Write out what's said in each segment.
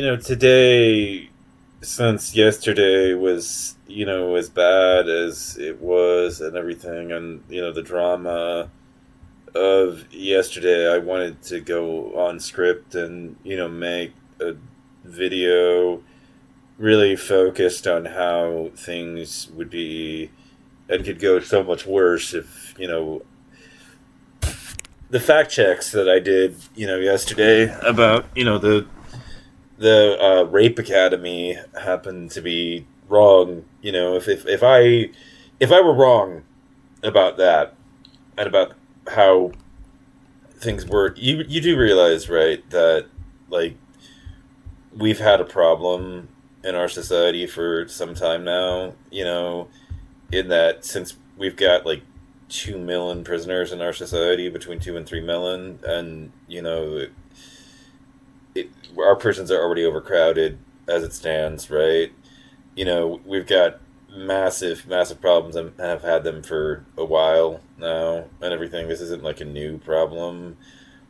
Today, since yesterday was, as bad as it was and everything, and, the drama of yesterday, I wanted to go on script and, make a video really focused on how things would be and could go so much worse if, the fact checks that I did, yesterday about, the rape academy happened to be wrong. If I were wrong about that and about how things work, you do realize, right, that like we've had a problem in our society for some time now. In that since we've got like 2 million prisoners in our society, between 2 and 3 million, and our prisons are already overcrowded as it stands, right? We've got massive, massive problems and have had them for a while now and everything. This isn't like a new problem.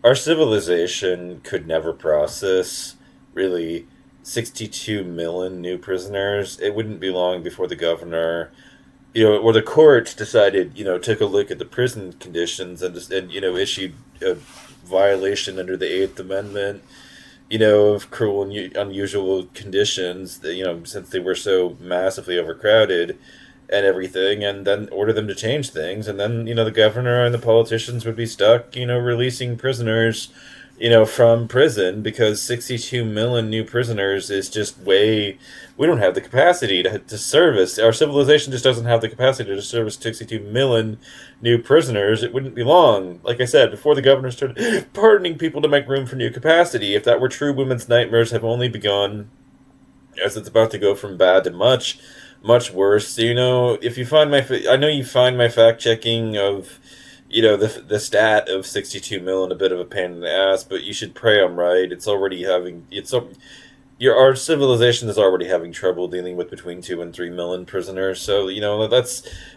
Our civilization could never process really 62 million new prisoners. It wouldn't be long before the governor, or the court decided, took a look at the prison conditions and issued a violation under the Eighth Amendment, of cruel and unusual conditions, since they were so massively overcrowded and everything, and then order them to change things. And then, the governor and the politicians would be stuck, releasing prisoners, from prison, because 62 million new prisoners is just way. We don't have the capacity to service. Our civilization just doesn't have the capacity to service 62 million new prisoners. It wouldn't be long, like I said, before the governor started pardoning people to make room for new capacity. If that were true, women's nightmares have only begun, as it's about to go from bad to much, much worse. So, if you find I know you find my fact checking of, the stat of 62 million a bit of a pain in the ass, but you should pray I'm right. Our civilization is already having trouble dealing with between 2 and 3 million prisoners. So,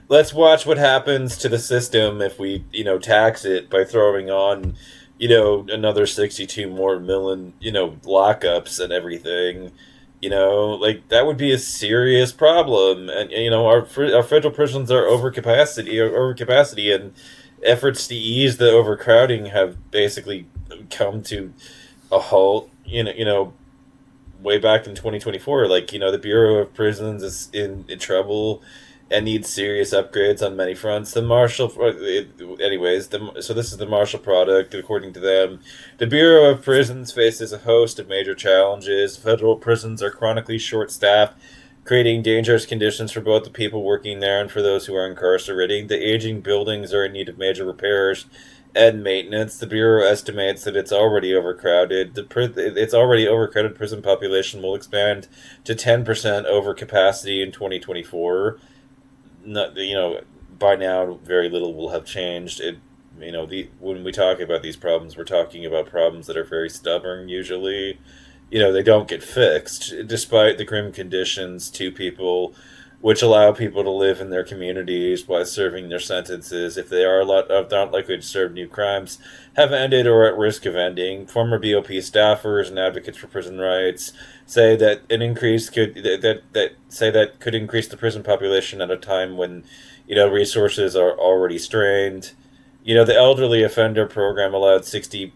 let's watch what happens to the system if we, tax it by throwing on, another 62 more million, lockups and everything. Like that would be a serious problem. And, our federal prisons are over capacity, and efforts to ease the overcrowding have basically come to a halt. Way back in 2024, like, the Bureau of Prisons is in trouble and needs serious upgrades on many fronts. So this is the Marshall product, according to them. The Bureau of Prisons faces a host of major challenges. Federal prisons are chronically short-staffed, creating dangerous conditions for both the people working there and for those who are incarcerated. The aging buildings are in need of major repairs and maintenance. The Bureau estimates that it's already overcrowded. Its already overcrowded prison population will expand to 10% over capacity in 2024. Not, by now, very little will have changed. When we talk about these problems, we're talking about problems that are very stubborn, usually. They don't get fixed, despite the grim conditions to people, which allow people to live in their communities while serving their sentences, if they are not likely to serve new crimes, have ended or at risk of ending. Former BOP staffers and advocates for prison rights say that an increase could increase the prison population at a time when, resources are already strained. The elderly offender program allowed 60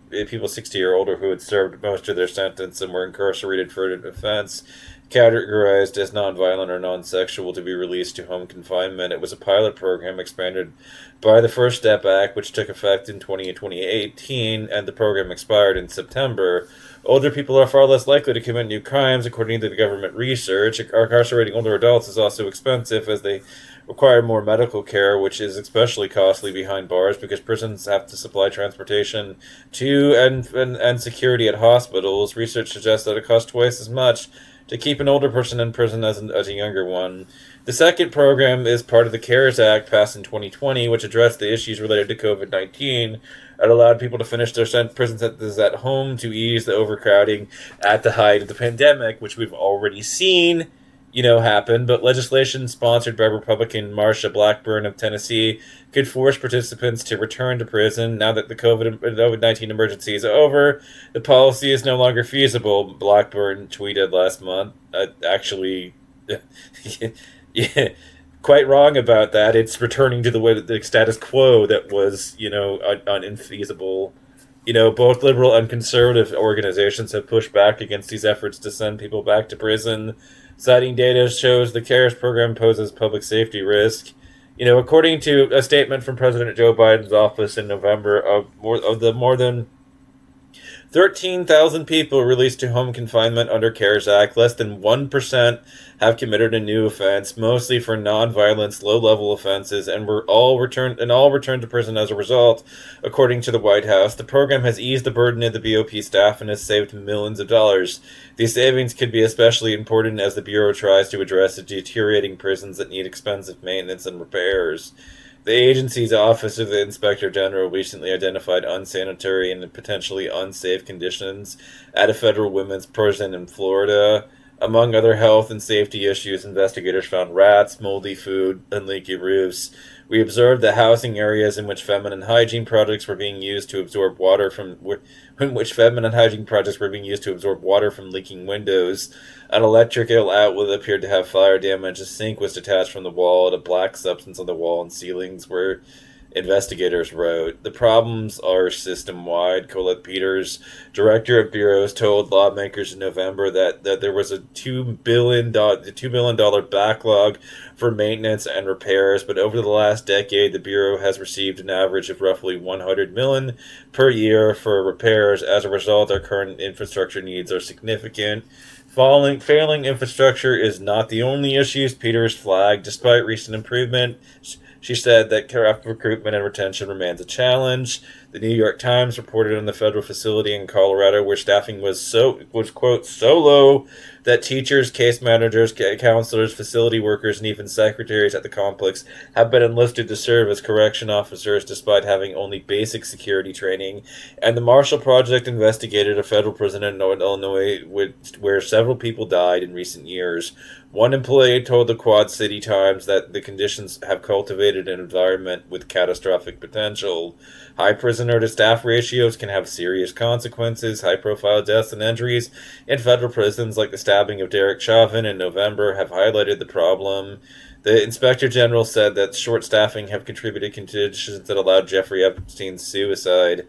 or older who had served most of their sentence and were incarcerated for an offense categorized as nonviolent or non-sexual to be released to home confinement. It was a pilot program expanded by the First Step Act, which took effect in 2018, and the program expired in September. Older people are far less likely to commit new crimes, according to the government research. Incarcerating older adults is also expensive, as they require more medical care, which is especially costly behind bars because prisons have to supply transportation to and security at hospitals. Research suggests that it costs twice as much to keep an older person in prison as a younger one. The second program is part of the CARES Act passed in 2020, which addressed the issues related to COVID-19 and allowed people to finish their prison sentences at home to ease the overcrowding at the height of the pandemic, which we've already seen happen, but legislation sponsored by Republican Marsha Blackburn of Tennessee could force participants to return to prison now that the COVID-19 emergency is over. The policy is no longer feasible, Blackburn tweeted last month. Actually, yeah, quite wrong about that. It's returning to the status quo that was, infeasible. Both liberal and conservative organizations have pushed back against these efforts to send people back to prison, citing data shows the CARES program poses public safety risk. According to a statement from President Joe Biden's office in November, of more than 13,000 people released to home confinement under CARES Act, less than 1% have committed a new offense, mostly for non-violence, low-level offenses, and all returned to prison as a result, according to the White House. The program has eased the burden of the BOP staff and has saved millions of dollars. These savings could be especially important as the Bureau tries to address the deteriorating prisons that need expensive maintenance and repairs. The agency's Office of the Inspector General recently identified unsanitary and potentially unsafe conditions at a federal women's prison in Florida. Among other health and safety issues, investigators found rats, moldy food, and leaky roofs. We observed the housing areas in which feminine hygiene products were being used to absorb water from leaking windows. An electrical outlet appeared to have fire damage. A sink was detached from the wall, and a black substance on the wall and ceilings where investigators wrote. The problems are system-wide. Colette Peters, director of bureaus, told lawmakers in November that there was a $2 billion backlog for maintenance and repairs, but over the last decade, the Bureau has received an average of roughly $100 million per year for repairs. As a result, our current infrastructure needs are significant. Failing infrastructure is not the only issues Peters flagged. Despite recent improvement, she said that craft recruitment and retention remains a challenge. The New York Times reported on the federal facility in Colorado where staffing was quote, so low that teachers, case managers, counselors, facility workers, and even secretaries at the complex have been enlisted to serve as correction officers despite having only basic security training. And the Marshall Project investigated a federal prison in Illinois where several people died in recent years. One employee told the Quad City Times that the conditions have cultivated an environment with catastrophic potential. High prisoner-to-staff ratios can have serious consequences. High-profile deaths and injuries in federal prisons, like the stabbing of Derek Chauvin in November, have highlighted the problem. The Inspector General said that short staffing have contributed conditions that allowed Jeffrey Epstein's suicide.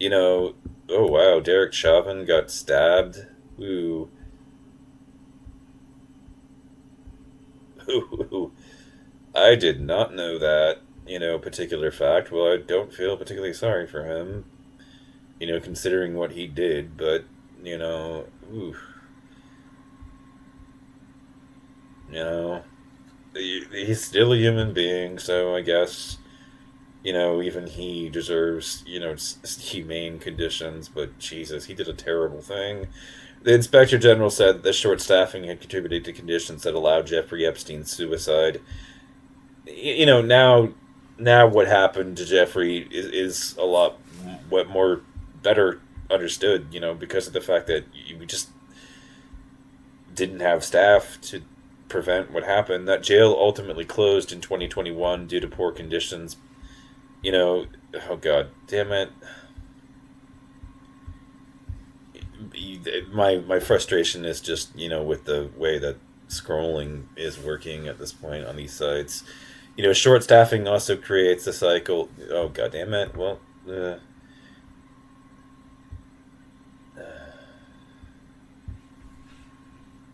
Oh wow, Derek Chauvin got stabbed. Ooh. Ooh. I did not know that, particular fact. Well, I don't feel particularly sorry for him, considering what he did, but, ooh. He's still a human being, so I guess, even he deserves, humane conditions, but Jesus, he did a terrible thing. The Inspector General said that the short staffing had contributed to conditions that allowed Jeffrey Epstein's suicide. Now what happened to Jeffrey is a lot more better understood, because of the fact that we just didn't have staff to prevent what happened. That jail ultimately closed in 2021 due to poor conditions. Oh God damn it. My frustration is just, with the way that scrolling is working at this point on these sites. Short staffing also creates a cycle. Oh, God damn it. Well,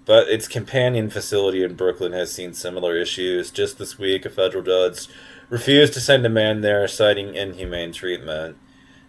but its companion facility in Brooklyn has seen similar issues. Just this week, a federal judge refused to send a man there, citing inhumane treatment.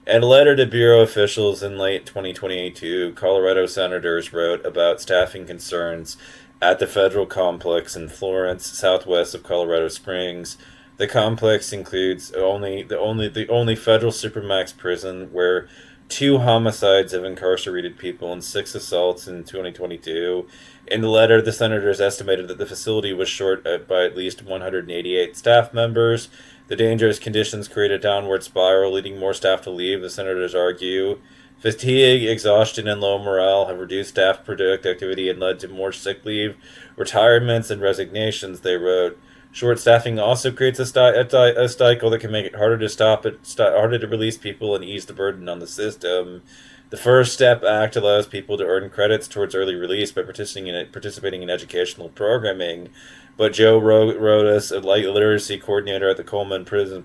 In a letter to Bureau officials in late 2022, Colorado senators wrote about staffing concerns at the federal complex in Florence, southwest of Colorado Springs. The complex includes the only federal supermax prison where 2 homicides of incarcerated people and 6 assaults in 2022. In the letter, the senators estimated that the facility was short by at least 188 staff members. The dangerous conditions create a downward spiral, leading more staff to leave, the senators argue. Fatigue, exhaustion, and low morale have reduced staff productivity and led to more sick leave, retirements, and resignations, they wrote. Short staffing also creates a cycle that can make it harder to harder to release people and ease the burden on the system. The First Step Act allows people to earn credits towards early release by participating in educational programming. But Joe Rodas, a literacy coordinator at the Coleman Prison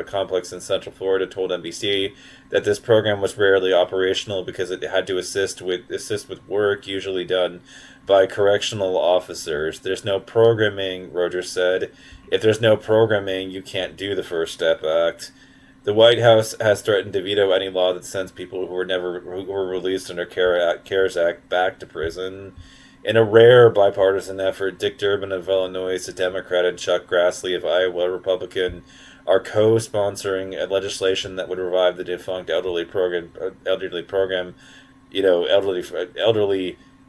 Complex in Central Florida, told NBC that this program was rarely operational because it had to assist with work usually done by correctional officers. There's no programming, Rogers said. If there's no programming, you can't do the First Step Act. The White House has threatened to veto any law that sends people who were released under CARES Act back to prison. In a rare bipartisan effort, Dick Durbin of Illinois, a Democrat, and Chuck Grassley of Iowa, a Republican, are co-sponsoring a legislation that would revive the defunct elderly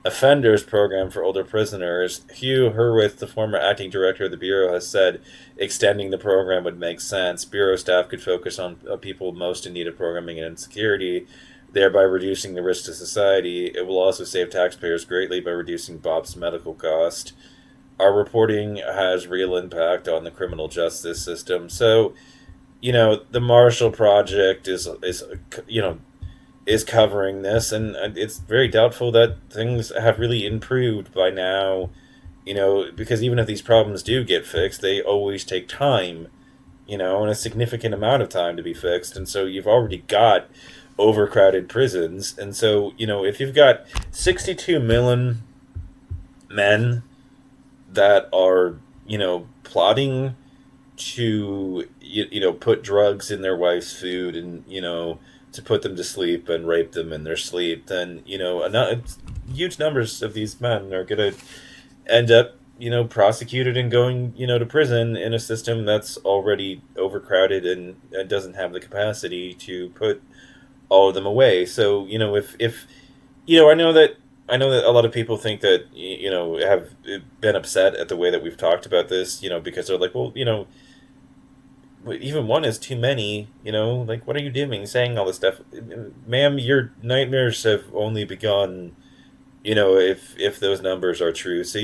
offenders program for older prisoners. Hugh Hurwitz, the former acting director of the Bureau, has said extending the program would make sense. Bureau staff could focus on people most in need of programming and security, thereby reducing the risk to society. It will also save taxpayers greatly by reducing Bob's medical cost. Our reporting has real impact on the criminal justice system. So, the Marshall Project is covering this, and it's very doubtful that things have really improved by now, because even if these problems do get fixed, they always take time, and a significant amount of time to be fixed. And so you've already got overcrowded prisons. And so, if you've got 62 million men that are, plotting to, put drugs in their wife's food and, to put them to sleep and rape them in their sleep, then, huge numbers of these men are going to end up, prosecuted and going, to prison in a system that's already overcrowded and doesn't have the capacity to put all of them away. So, if I know that a lot of people think that, have been upset at the way that we've talked about this, because they're like, well, even one is too many, like, what are you doing saying all this stuff? Ma'am, your nightmares have only begun, if those numbers are true. So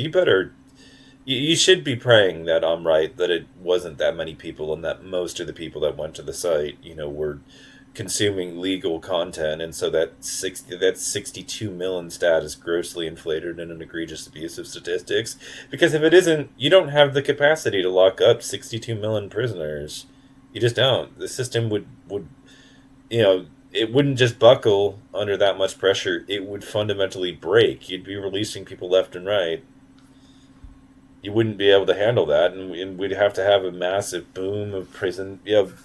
you should be praying that I'm right, that it wasn't that many people, and that most of the people that went to the site, were consuming legal content, and so that 62 million stat is grossly inflated in an egregious abuse of statistics. Because if it isn't, you don't have the capacity to lock up 62 million prisoners. You just don't. The system would it wouldn't just buckle under that much pressure. It would fundamentally break. You'd be releasing people left and right. You wouldn't be able to handle that, and we'd have to have a massive boom of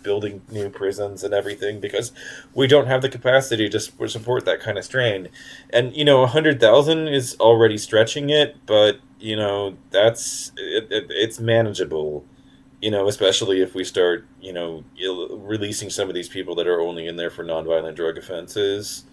building new prisons and everything, because we don't have the capacity to support that kind of strain. And 100,000 is already stretching it, but it's manageable. Especially if we start releasing some of these people that are only in there for nonviolent drug offenses.